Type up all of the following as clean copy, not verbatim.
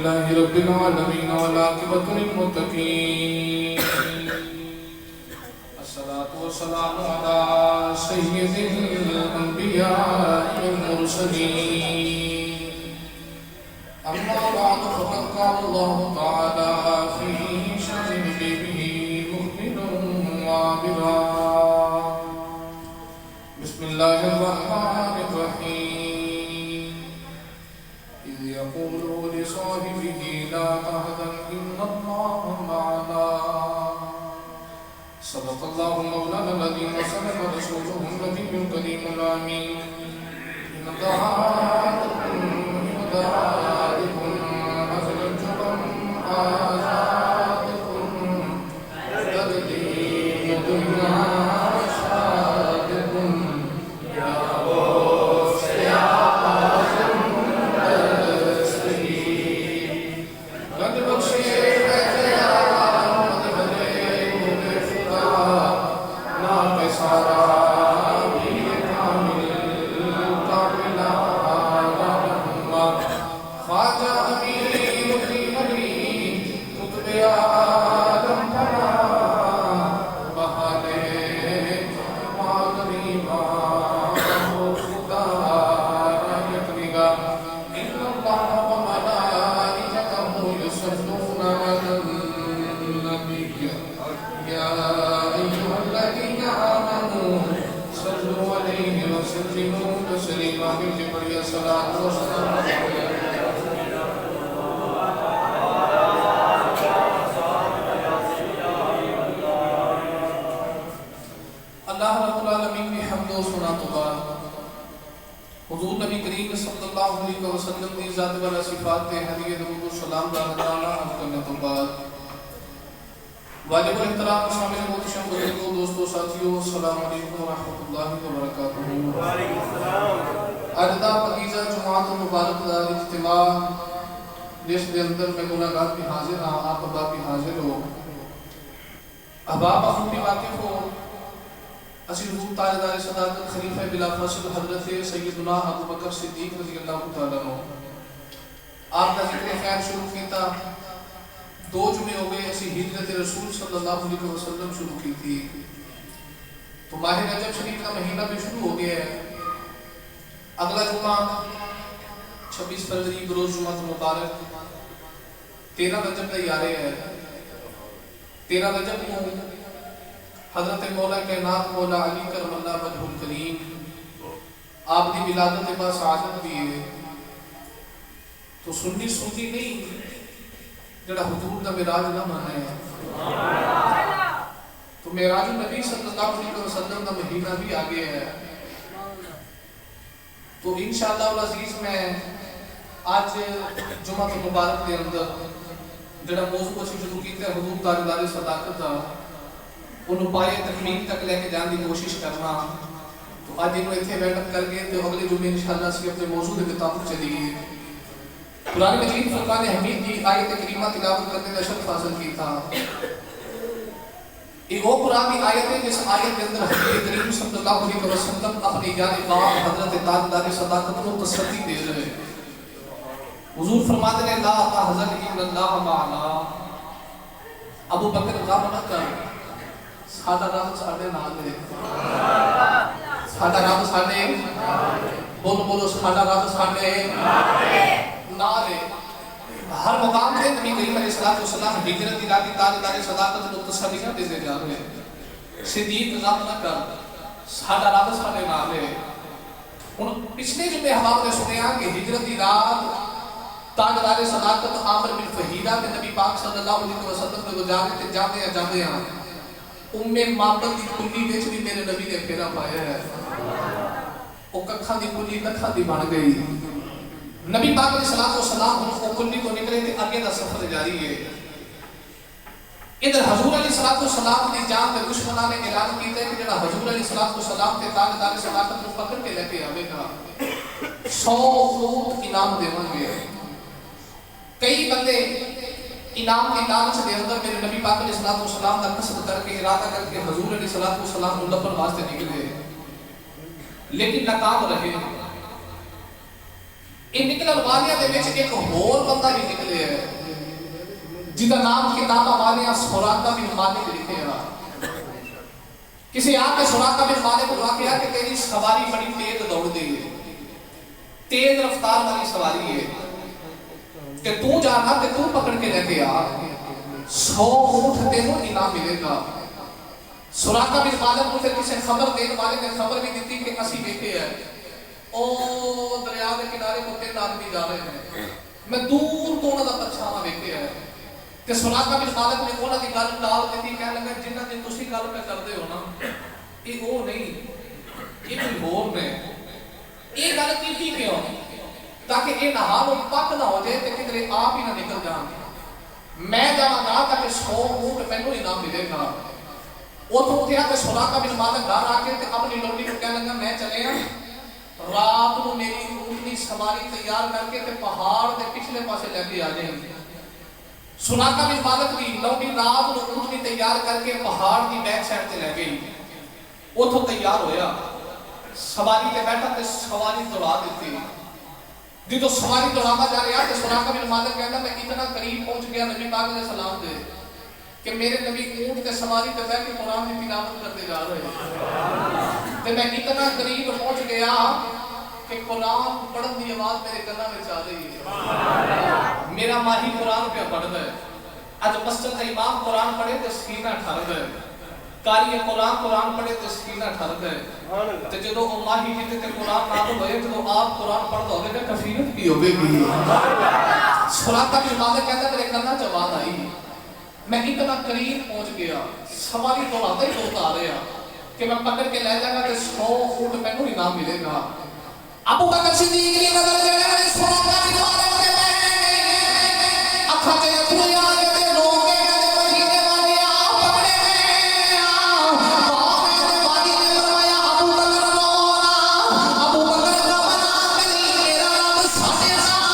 अल्हम्दुलिल्लाहि रब्बिल आलमीन वल आक़िबतु लिल मुत्तक़ीन अस्सलातु वस्सलामु अला सय्यिदिल अंबिया'i वल मुरसलीन अम्मा बअद फ़क़द क़ाल अल्लाहु तआला फ़ी शअनि नबिय्यिही मुख़्बिरन व आबिरा बिस्मिल्लाहिर रहमानिर रहीम इज़ यक़ूलु लिसाहिबिही ला तहज़न इन्नल्लाहा मअना सदक़ल्लाहु मौलाना अज़ीम व सदक़ रसूलुहुन नबियुल करीमुल अमीन हुज़ूर नबी करीम सल्लल्लाहु अलैहि वसल्लम की ज़ात वाला सिफ़ात पे हदीये दुरूद व सलाम दाना अर्ज़ करने तो बाद वाजिबुल एहतराम शामिल मोहतरम बुजुर्गों दोस्तों साथियों अस्सलामु अलैकुम व रहमतुल्लाहि व बरकातुहू। वालेकुम सलाम। आज दा पकीज़ा जुमात मुबारक दा इज्तिमा जिस दे अंदर मैं गुनाहगार भी हाजिर हां आप अहबाब भी हाजिर हो अहबाब आप भी वाकिफ हो असी हुजूर ताजदार सदाकत खलीफा बिला फस्ल हजरत सैयदना अबू बकर सिद्दीक रज़ियल्लाहु तआला अन्हु आप दा जिक्र खैर शुरू कीता दो जुमे हो गए असी हिजरत रसूल सल्लल्लाहु अलैहि वसल्लम शुरू की थी तो माह रजब शरीफ का महीना भी शुरू हो गया है। अगला जुमा 26 फरवरी बरोज जुमा मुबारक 13 रजब का यारे है। 13 रजब को हजरत मौला कायनात मौला अली करमल्ला वजहुल करीम आप दी विलादत बा सआदत भी है तो सुन्नी सूफी नहीं जड़ा हुजूर दा मिराज ना माने है तो मिराजुन नबी सल्लल्लाहु अलैहि वसल्लम दा महीना भी आ गया है। तो इंशाअल्लाह अल अजीज मैं आज जुमा के मुबारक के अंदर जड़ा मौजू असी शुरू कीता है हुजूर ताजदार सदाकत दा उन्होंने पाए तकमील तक लेके जाने की कोशिश करना तो आज इन्होंने इतने बैठक करके तो अगले जुमे इंशाअल्लाह से अपने मौजू के मुताबिक चलेगी। कुरान मजीद फुरकान हमीद की आयत करीमा तिलावत करने का शर्फ हासिल की था। एक वो कुरान की आयत है जिस आयत के अंदर हज़रत करीम सल्लल्लाहु अलैहि वसल्लम अपने यार बाप हज़रत ताजदार सदाकत को तसल्ली दे रहे हैं। हुजूर फरमाते हैं ला तहज़न इन्नल्लाह मअना अबू बकर गम न कर साडा रब साडे नाल है साडा रब साडे बोलो बोलो साडा रब साडे नाल है। हर मुकाम पे नबी करीम अलैहिस्सलातु वस्सलाम हिजरत की राती ताजदार सदाकत को तसल्लियां देते जा रहे हैं। सिद्दीक गम न कर साडा रब साडे नाल है। हुन पिछले जुमे हवाब ने सुनिया कि हिजरत की रात ताजदार सदाकत आमिर बिन फहीरा के नबी पाक सल्लल्लाहु अलैहि वसल्लम ने गुजारे थे जाते उम्मे मातम की कुल्ली विच भी मेरे नबी ने फेरा पाया है ओ कखा दी कुल्ली लखा दी बन गई। नबी पाक अलैहिस्सलातु वस्सलाम वो कुल्ली को निकले थे आगे का सफर जारी है। इधर हजूर अलैहिस्सलातु वस्सलाम की जान में दुश्मनां ने ऐलान किया है कि जेड़ा हजूर अलैहिस्सलातु वस्सलाम के ताजदार सदाकत को पकड़ के लेके आवेगा 100 ऊंट इनाम देवांगे। कई बंदे इनाम के लालच के अंदर मेरे नबी पाक अलैहिस्सलातु वस्सलाम का कसद करके इरादा करके हजूर अलैहिस्सलातु वस्सलाम को लपन वास्ते निकले लेकिन नाकाम रहे। ਇਹ ਨਿਕਲਣ ਵਾਲਿਆਂ ਦੇ ਵਿੱਚ ਇੱਕ ਹੋਰ ਬੰਦਾ ਵੀ ਨਿਕਲਿਆ ਜਿਹਦਾ ਨਾਮ ਕਿਤਾਬਾਂ ਵਾਲਿਆਂ ਸੁਰਾਕਾ ਬਿਨ ਮਾलिक ਲਿਖਿਆ। किसी आके सुराका बिन मालिक को आके कि तेरी सवारी बड़ी तेज दौड़ती है, तेज रफ्तार वाली सवारी है कि तू जाना ते तू पकड़ के लेके आ, 100 ऊंट तेनों इनाम मिलेगा। सुराका बिन मालिक को फिर किसी खबर देने वाले ने खबर भी दी कि असी देखे है ओ दरिया के किनारे को 3 आदमी जा रहे हैं, मैं दूर तो उन्होंने परछावां देखे है कि सुराका बिन मालिक ने उन्होंने गल टाल दी, कह लगा जिन्हां दी तुसीं गल पे करदे हो ना ये वो नहीं, ये कोई होर ने। ये गल की क्यों? ताकि ये ना हाल पक ना हो जाए तो किधरे आप ही ना निकल जाए। मैं जावांगा ताकि 100 ऊंट मैनूं इनाम मिलेगा। उथों उठिया ते सुराका बिन मालिक घर आके ते अपनी लोडी को कह लगा मैं चलिया रात को मेरी ऊँटनी सवारी तैयार करके ते पहाड़ के पिछले पासे लेके आ जाएंगे। सुराका बिन मालिक की लौटी रात को ऊँटनी तैयार करके पहाड़ की बैक साइड से ले गई। उथों तैयार होया सवारी ते बैठा ते सवारी दौड़ा दी। जो सवारी दौड़ाता जा रहा तो सुराका बिन मालिक कहता मैं इतना करीब पहुंच गया नबी पाक ने सलाम दे कि मेरे नबी ऊँट ते सवारी ते बैठ के कुरान की तिलावत करते जा रहे ते मैं इतना करीब पहुंच गया कि कुरान पढ़ने की आवाज मेरे कानों में आ रही है। मेरा माही कुरान पे पढ़ता है। आज मस्जिद का इमाम कुरान पढ़े तो सीना ठरदा है, कारी कुरान पढ़े तो सीना ठरदा है। ते जदों ओ माही जी ते कुरान नाज़िल होए जदों आप कुरान पढ़दा होवेगा कफीयत की होवेगी। सुराका बिन मालिक कहता मेरे कानों च आवाज आई, मैं इतना करीब पहुंच गया सवारी दौड़ाता ही दौड़ता आ रहा कि मैं पकड़ के ले जाऊंगा तो 100 ऊंट मैनूं इनाम मिलेगा। अबू बकर सिद्दीक ने नजर जड़े सुराका बिन मालिक के मैं अखा ते अथरू आ गए रो के कहते मदीने वाले आ पकड़े में आ कहते वाली ने फरमाया अबू बकर रोना, अबू बकर का बना नहीं मेरा रब साडे नाल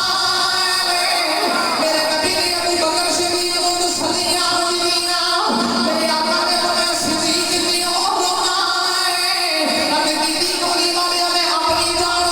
मेरे नबी ने अबू बकर सिद्दीक को सलिया मदीना मेरे आका ने फरमाया सिद्दीक ने और रोना है अबे दीदी गोली वाले हमें अपनी जान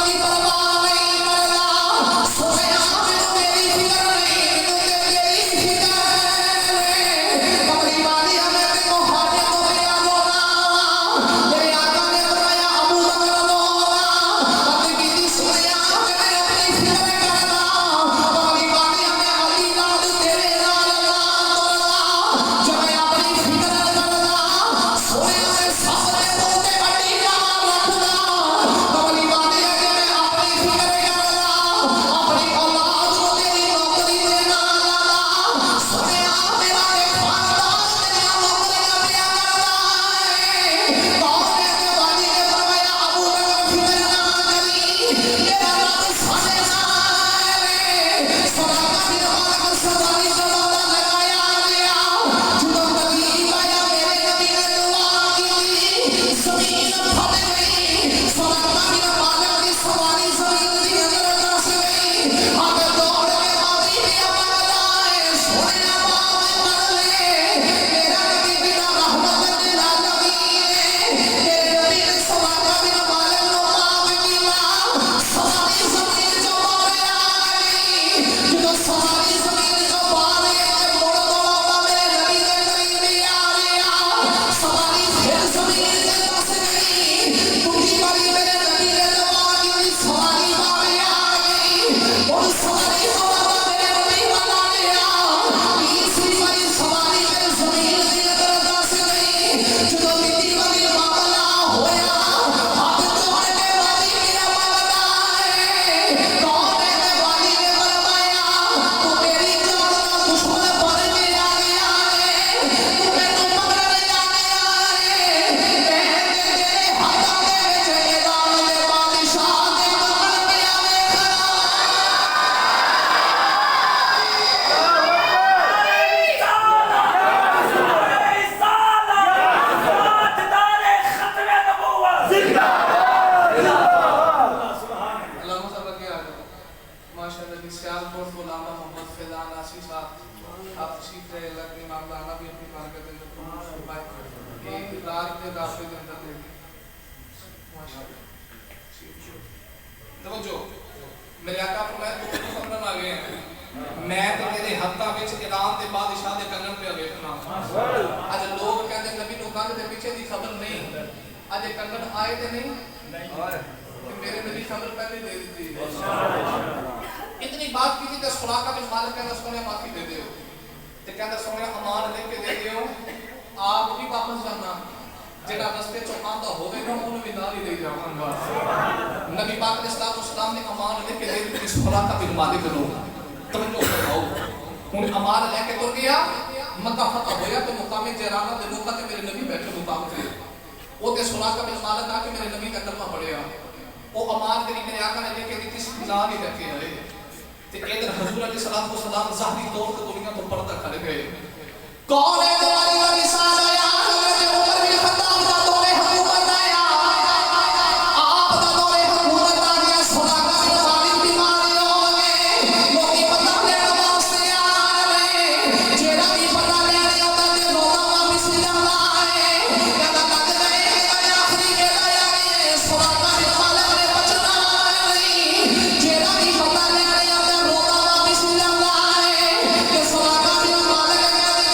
मेरे आका फरमाया तू समझण आ गए मैं तो तेरे हत्था विच ईरान दे बादशाह दे कंगन पे वेखना अज लोग कहंदे नबी नु कंध दे पीछे दी खबर नहीं अज कंगन आए ते नहीं मेरे नबी खबर पहले दे दी थी इतनी बात की थी कि सुराका बिन मालिक कहंदा सोने माफी दे दियो ते कहंदा सोने अमान लेके दे दियो आप भी वापस जाना जेड़ा रास्ते चो आंदा होवेगा ओनु भी नाल ही ले जाऊंगा नबी पाक ने सलाम ने अमान लेके दे दी सुराका बिन मालिक नु तवज्जो फरमाओ हुन अमान लेके तुर गया मक्का फतह होया तो मुकाम जराना दे मौका ते मेरे नबी बैठे मुकाम ते ओते सुराका बिन मालिक आके मेरे नबी का कलमा पढ़िया ओ अमान तेरी मेरे आका ने लेके दी किसी नाल ही रखे है ते इधर हुजूर अलैहिस्सलाम को सलाम ज़ाहिरी तौर पे दुनिया तो पर्दा कर गए कौन है तुम्हारी वाली सादा या हजरत उमर बिन खत्ताब दा दौरे हुकूमत आया आप दा दौरे हुकूमत आ गया सुराका बिन मालिक बीमार होगे लोकी पता लेने वास्ते आए जेड़ा भी पता लेने आंदा ते रोना मिस जांदा है कहंदा लग गए कि आखिरी वेला आ गई सुराका बिन मालिक ने बचना नहीं जेड़ा भी पता लेने आंदा रोना मिस जांदा है कि सुराका बिन मालिक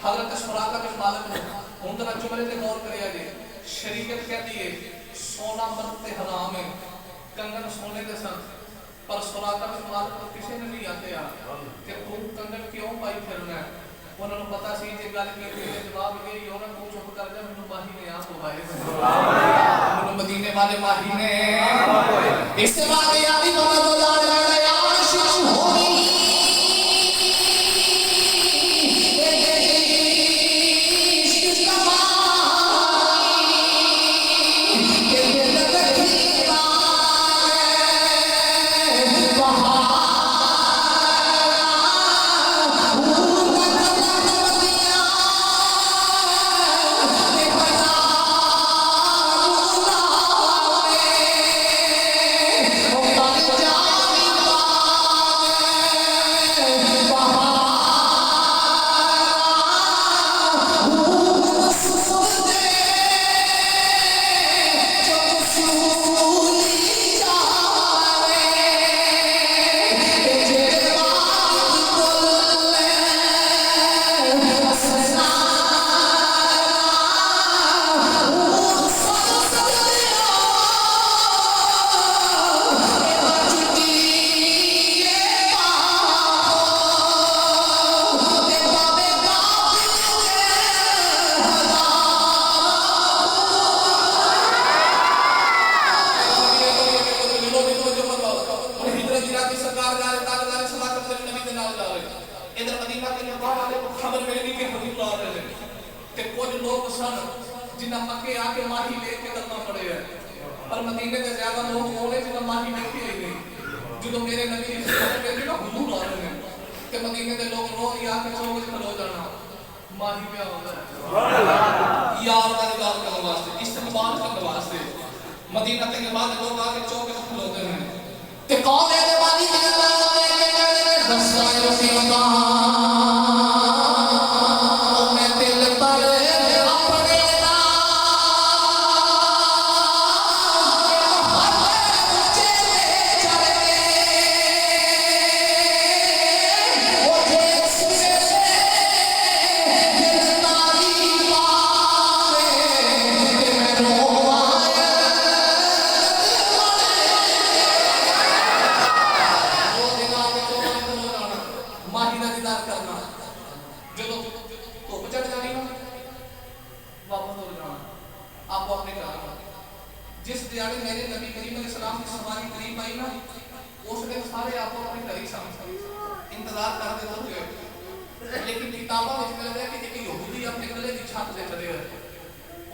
हजरत सुराका बिन मालिक ने हुन दा जुमले ते गौर करिया जी शरीयत कहती है सोना मर्द ते हराम है कंगन सोने दे सन पर सुराका बिन मालिक को किसी ने नहीं आते यार कि तू कंगन क्यों पाई फिरना है उन्होंने पता सी जे गल की ते जवाब ये ही होना तू चुप कर जा मेनू माही ने आप भाई सुभान अल्लाह मेनू मदीने वाले माही ने इससे बाद यारी मोहम्मद अल्लाह या आशिक होगी जिन्ना मक्के आके माही लेके करना पड़े है पर मदीने से ज्यादा लोग बोले जिन्ना माही देखे ही नहीं जो मेरे नबी ने ना हुजूर आ रहे हैं कि मदीने के लोग रोज आके चौक पे खलो जाना माही पे होता है सुभान अल्लाह यार का निकाल करने वास्ते इस्तेमाल करने वास्ते मदीना के बाद लोग आके चौक पे खलोते हैं ते कौन है दीवानी के दस्ताए की मकान करना दिहाड़े मेरे नबी करीम अलैहि सलाम की सवारी करीब आई ना, उस दिन सारे आपो अपने घर ही इंतजार करते थे। लेकिन किताबों में मिल रहा है कि एक यहूदी अपने गले की छत से चले गए,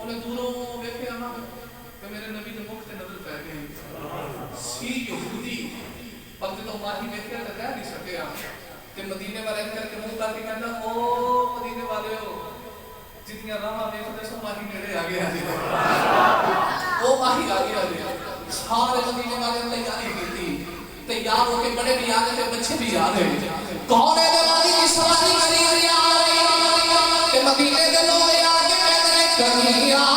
उन्हें दूरों देखे ना तो मेरे नबी के मुख से नजर पै गई सी यहूदी, पर जो माही देखे तो रह नहीं सके कि मदीने वाले करके मुंह करके कहना ओ मदीने वाले हो जितनी राह देखते सो माही नेड़े आ गया जी, ओ माही आ गया। सारे मदीने वाले तैयारी की थी, तैयार होके बड़े भी आ गए, बच्चे भी आ गए। कौन है दीवानी की सवारी करी आ रही ते मदीने के लोग आके कहते हैं कनिया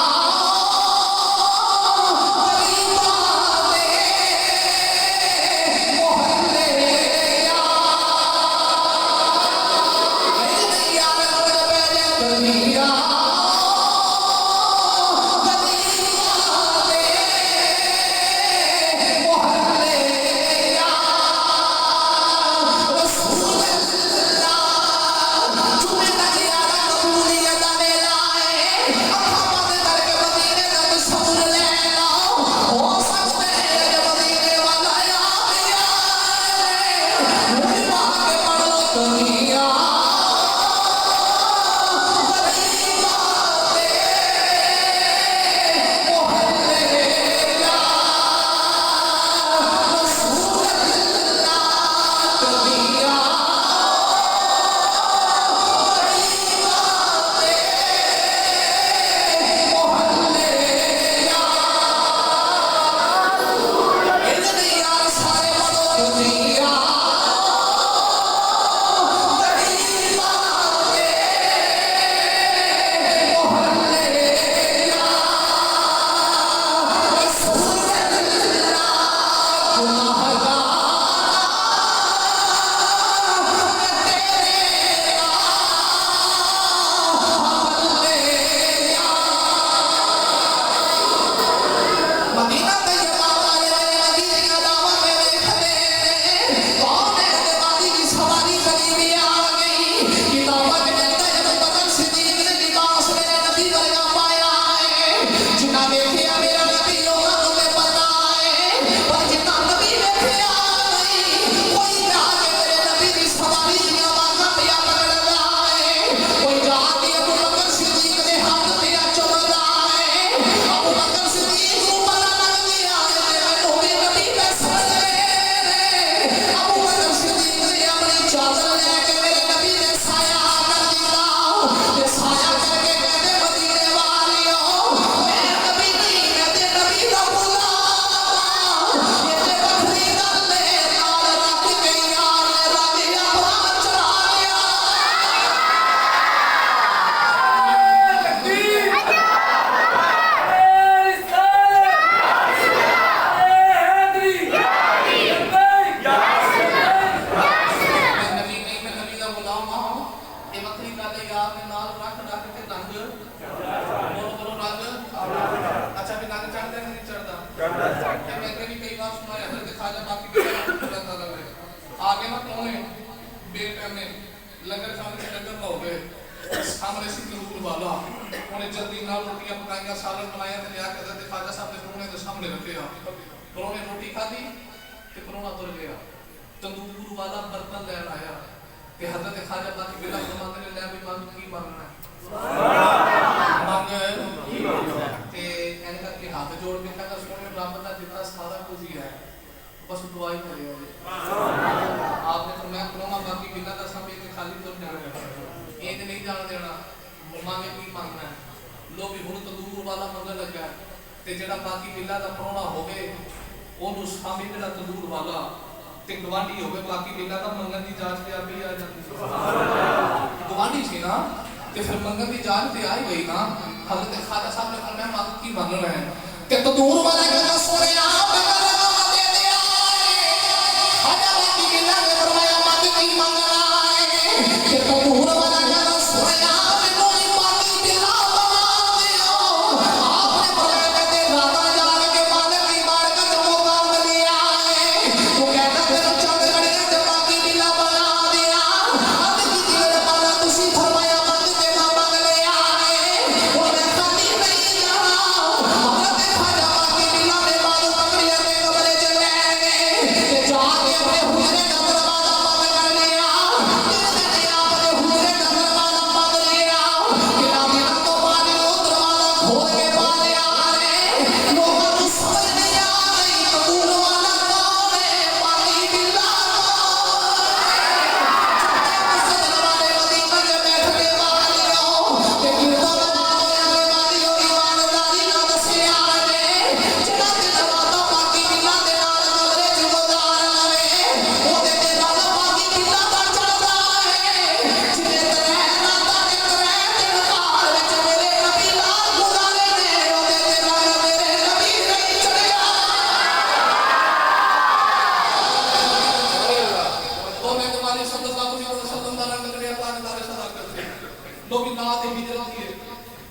जो भी नात हिजरत की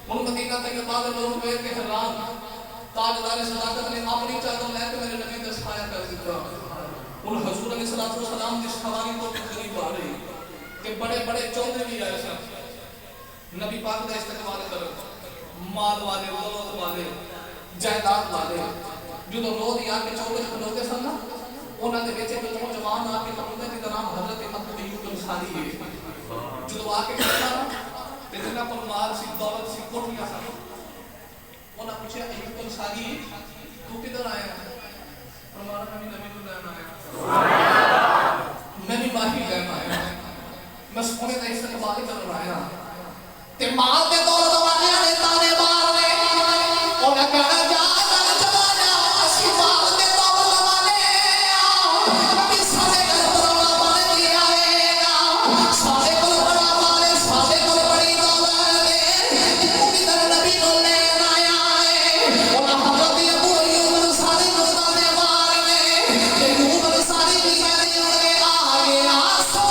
उन मदीना तैयबा के लोग देख के हैरान ताजदार सदाकत ने अपनी चादर लेके मेरे नबी का छाया कर दिया उन हुजूर अलैहिस्सलातु वस्सलाम की सवारी को करीब आ रही कि बड़े बड़े चौधरी भी आए सन नबी पाक का इस्तकबाल कर माल वाले दौलत वाले जायदाद वाले जो रोज आके चौके खलोते सन ना उन्हां दे विच एक नौजवान आके कहंदा जिहदा नाम हजरत अबू अय्यूब अंसारी है जो आके कहंदा ते जिन्हां कोल माल सी दौलत सी कोठियां सन उन्हां पूछया अय्यूब अंसारी तू किधर आया फरमाया मैं नबी को लेने आया सुभान अल्लाह मैं भी माही लेने आया मैं सोने का इस्तकबाल करने आया ते माल दे दौलत वाले ने ताने मारने उन्हें कहना जा जवाना असली माल दे दौलत वाले कभी सारे घर बड़ा बन गया है सारे को बड़ा माल सारे को बड़ी दौलत है तू इधर नबी को लेने आया है और हजरत अबू अय्यूब अंसारी को ताने मारने कि अय्यूब अंसारी की कहने उनके आगे आसो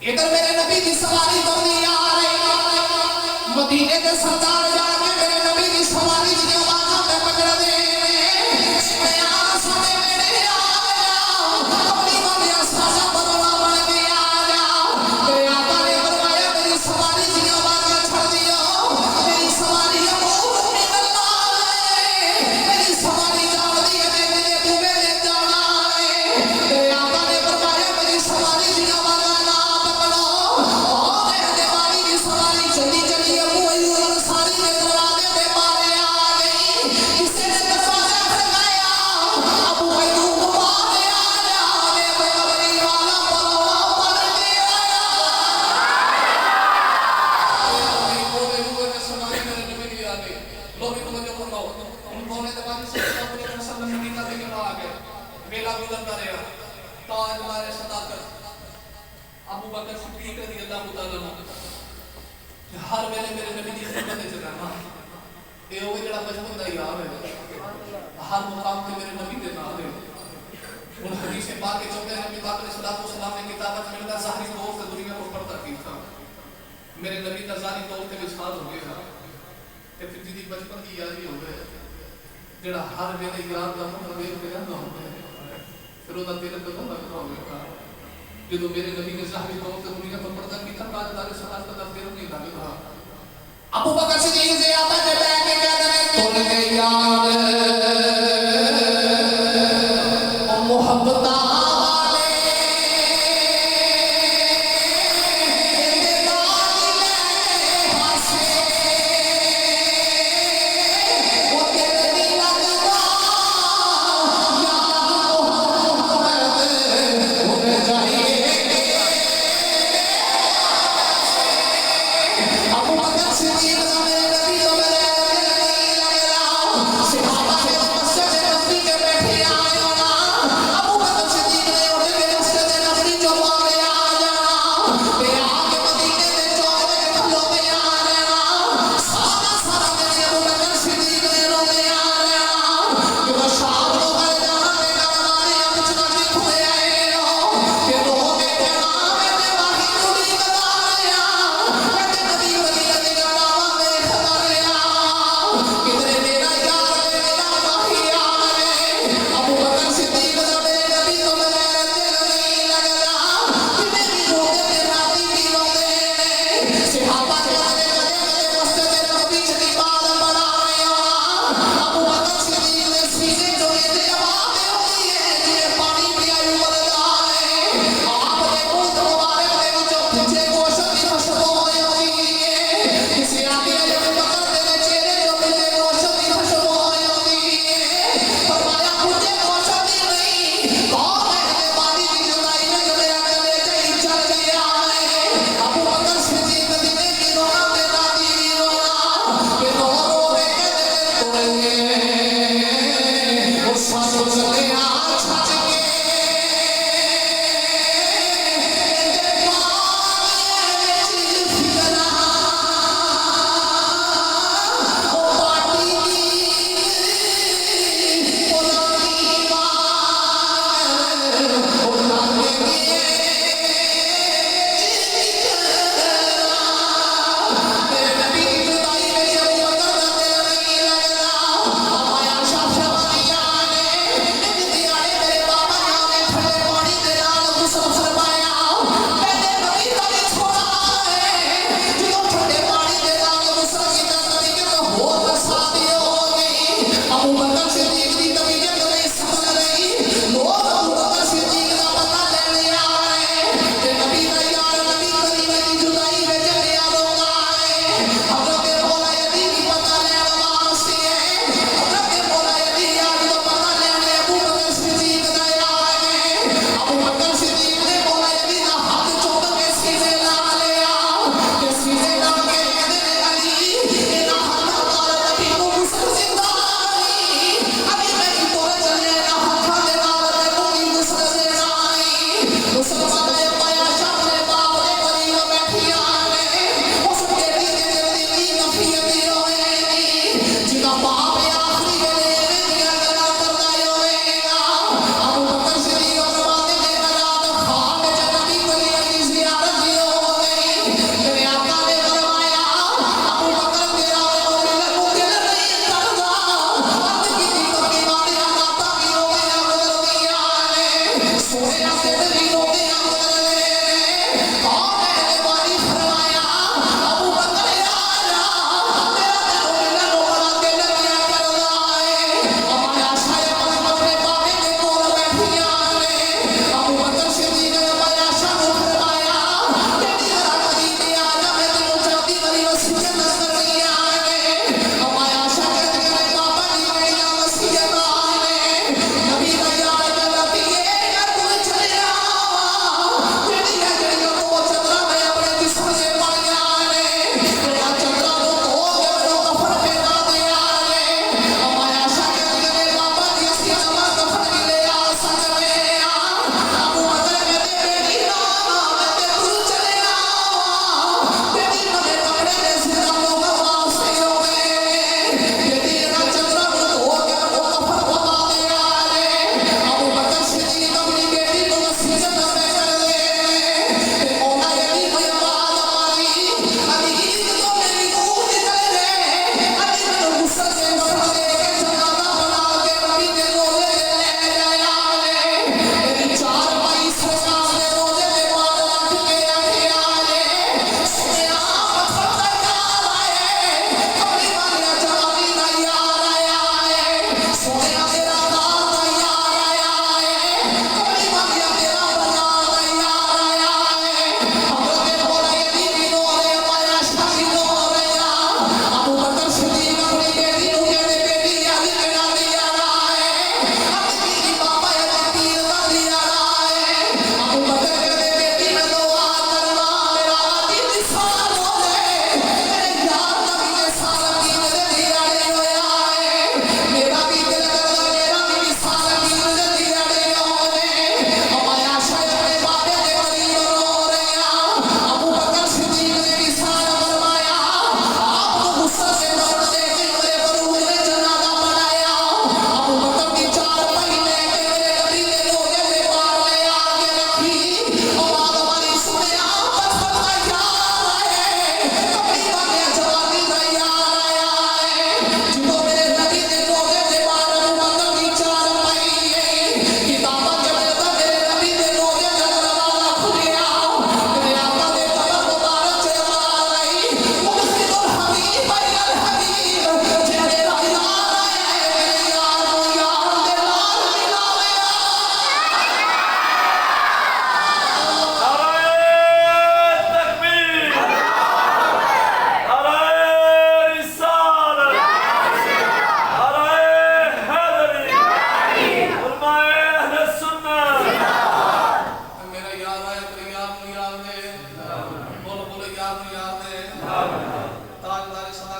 इधर मेरे नबी की सवारी करनी आ रही मदीने के सरदार जाके मेरे नबी की सवारी की आवाज़ों पे पकड़ दे मैं यहाँ सामने मेरे आ गया अपनी मर्जियाँ साजा बदला बन के आ जा मेरे आका ने फरमाया मेरी सवारी की आवाज़ छोड़ दियो मेरी सवारी मेरी सवारी जावदी है मेरे तुम्हें ले जाना है मेरे आका ने फरमाया मेरी सवारी की आवाज़ चली चली अबू अय्यूब अंसारी के दरवाजे पे मारे आ गई किसी ने दरवाजा खड़काया अबू अय्यूब मारे आ जा मैं बकरी वाला परवा पड़ गया ये बोले हुए के सुनाई मेरे नबी की आ गई लोग भी मुझे फरमाओ उन कोने दरवाजे से अपने वसल्लम मदीना के आ गए मेला गुजरता रहा ताजदार सदाकत अबू बकर सिद्दीक रज़ियल्लाहु तआला हर वेले मेरे नबी की खिदमत में जाना ये वो जड़ा बचपन का यार है हर मुकाम पे मेरे नबी के नाम है उन हदीस पाक के चौथे नबी पाक अलैहिस्सलातु वस्सलाम ने किताबत में लिखा ज़ाहिरी तौर पे दुनिया को पढ़ता की था मेरे नबी का ज़ाहिरी तौर पे विश्वास हो गया कि फिर जिदी बचपन की यारी हो गए जड़ा हर वेले यार का मुंह देख के रहंदा हो फिर ओदा दिल पे ना लगता होगा जो मेरे नबी ने ज़ाहिरी तौर पे दुनिया को पढ़ता की था ताजदार सदाकत का फिर नहीं लगा अबू बकर सिद्दीक से आता है बैठ के कहते हैं तोने यार मोहब्बत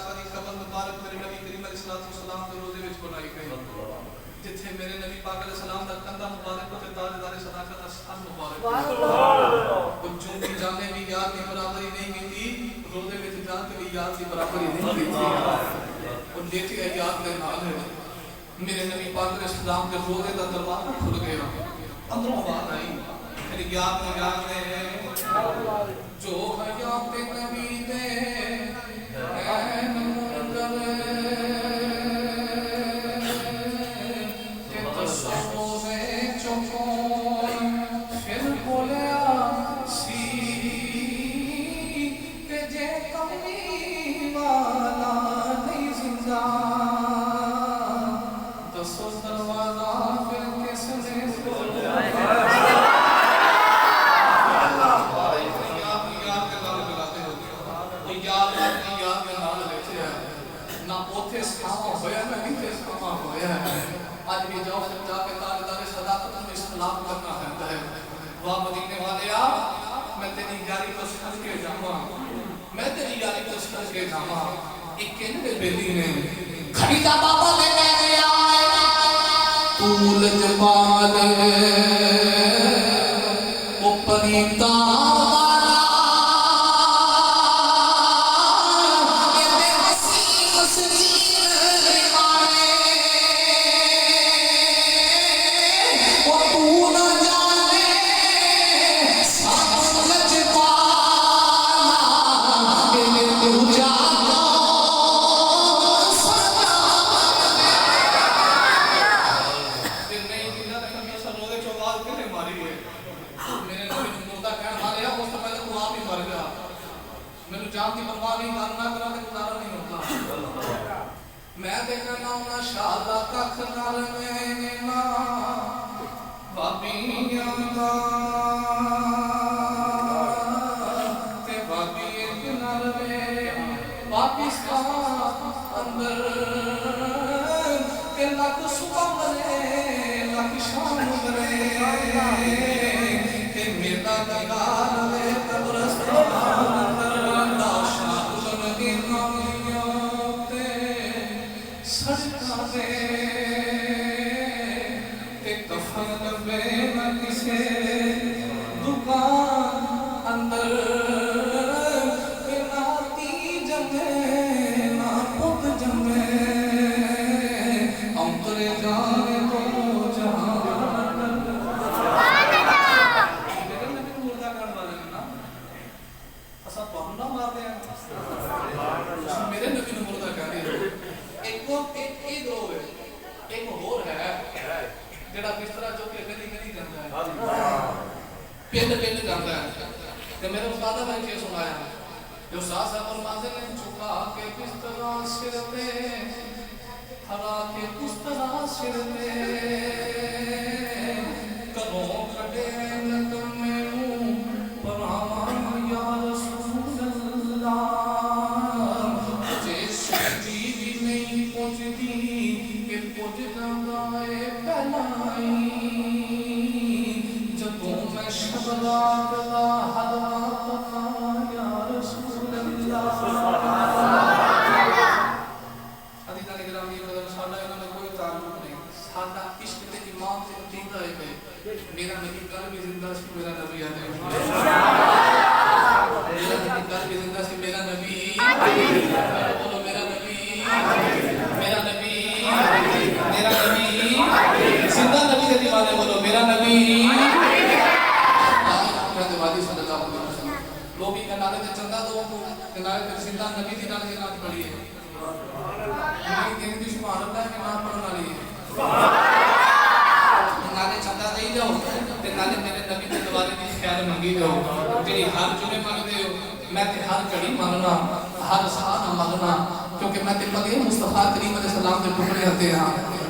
आका दी खबर मुबारक मेरे नबी करीम अलैहि सलाम दे रोजे विच बनाई गई जिथे मेरे नबी पाक अलैहि सलाम दा कंधा मुबारक ते ताजदार सदाकत दा स्थान मुबारक सुभान अल्लाह जो भी जाने भी याद की बराबरी नहीं की रोजे विच जान के भी याद की बराबरी नहीं की और लेके याद दे नाल मेरे नबी पाक अलैहि सलाम के रोजे दा दरवाजा खुल गया अंदरों आवाज आई मेरी याद में जो हयात नबी दे ऐन मुनकर ते तस्सुरे चौकोन फिर बोलिया सी ते जे कमी वाला नहीं जिंदा दसो दरवाजा फिर किसने खोला ना ओथे सामा होया ना इथे सामा होया आज भी जाओ समझा के ताजदार सदाकत में इस्लाम करना है वाह मदीने वाले मैं तेरी यारी को समझ के जावा मैं तेरी यारी को समझ के जावा एक केंद्र बेली ने खरीदा बाबा ले गया तूल जमाल ओ परीता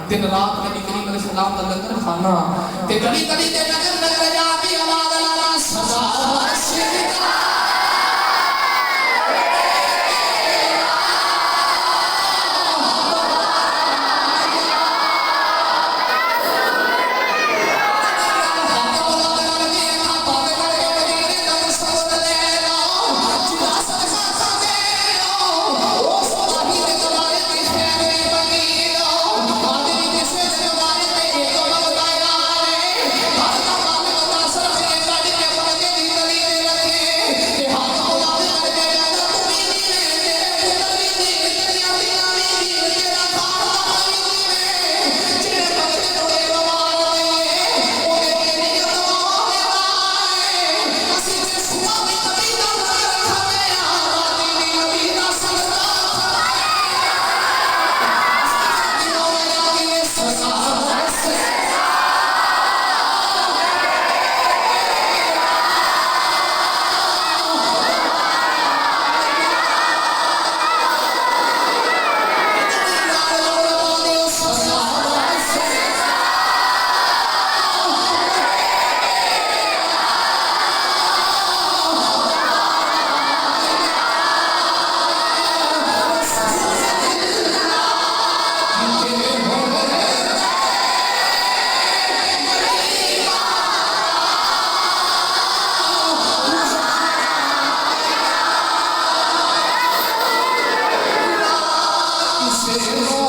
दिन रात नबी करीम अलैहि सलाम का लंगर खाना ते गली गली दे नगर नगर जाके आवाज लाना सदा से से हो